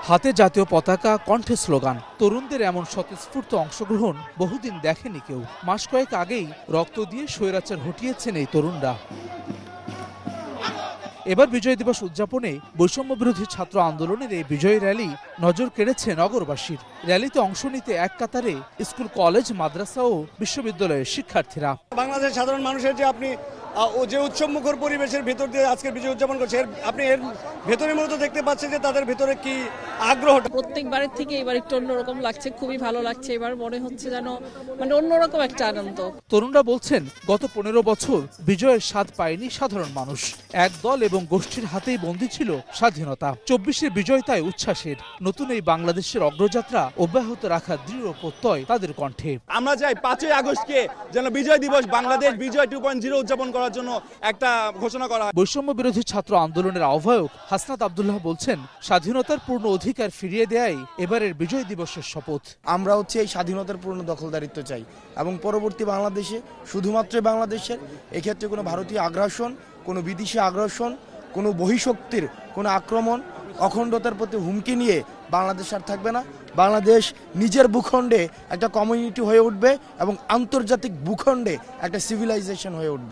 হাতে জাতীয় পতাকা, কণ্ঠে স্লোগান। তরুণদের এমন স্বতঃস্ফূর্ত অংশগ্রহণ বহুদিন দেখেনি কেউ। মাস কয়েক আগেই রক্ত দিয়ে স্বৈরাচার হটিয়েছেন এই তরুণরা। এবার বিজয় দিবস উদযাপনে বৈষম্য বিরোধী ছাত্র আন্দোলনের এই বিজয় র্যালি নজর কেড়েছে নগরবাসীর। র্যালিতে অংশ নিতে এক কাতারে স্কুল, কলেজ, মাদ্রাসা ও বিশ্ববিদ্যালয়ের শিক্ষার্থীরা। বাংলাদেশের সাধারণ মানুষের যে আপনি যে উৎসবমুখর পরিবেশের ভেতর দিয়ে আজকের বিজয় উদযাপন করছে, আপনি এর ভেতরের মতো দেখতে পাচ্ছেন যে তাদের ভেতরে কি আগ্রহটা। প্রত্যেকবারের থেকে এবার একটু অন্যরকম লাগছে, খুবই ভালো লাগছে। এবার মনে হচ্ছে যেন অন্যরকম একটা আনন্দ। তরুণরা বলছেন, গত 15 বছর বিজয়ের স্বাদ পায়নি সাধারণ মানুষ। এক দল এবং গোষ্ঠীর হাতেই বন্দী ছিল স্বাধীনতা। 24-এর বিজয় তাই উচ্ছ্বাসের। নতুন এই বাংলাদেশের অগ্রযাত্রা অব্যাহত রাখার দৃঢ় প্রত্যয় তাদের কণ্ঠে। আমরা চাই 5ই আগস্টকে যেন বিজয় দিবস, বাংলাদেশ বিজয় 2.0 উদযাপন করার জন্য একটা ঘোষণা করা হয়। বৈষম্য বিরোধী ছাত্র আন্দোলনের আহ্বায়ক হাসনাত আব্দুল্লাহ বলছেন, স্বাধীনতার পূর্ণ অধিকার ফিরিয়ে দেয়াই এবারের বিজয় দিবসের শপথ। আমরা এই স্বাধীনতার পূর্ণ দখলদারিত্ব চাই এবং পরবর্তী বাংলাদেশে শুধুমাত্র বাংলাদেশের এক্ষেত্রে কোনো ভারতীয় আগ্রাসন, কোনো বিদেশি আগ্রাসন, কোনো বহিঃশক্তির কোনো আক্রমণ, অখণ্ডতার প্রতি হুমকি নিয়ে বাংলাদেশ আর থাকবে না। বাংলাদেশ নিজের ভূখণ্ডে একটা কমিউনিটি হয়ে উঠবে এবং আন্তর্জাতিক ভূখণ্ডে একটা সিভিলাইজেশন হয়ে উঠবে।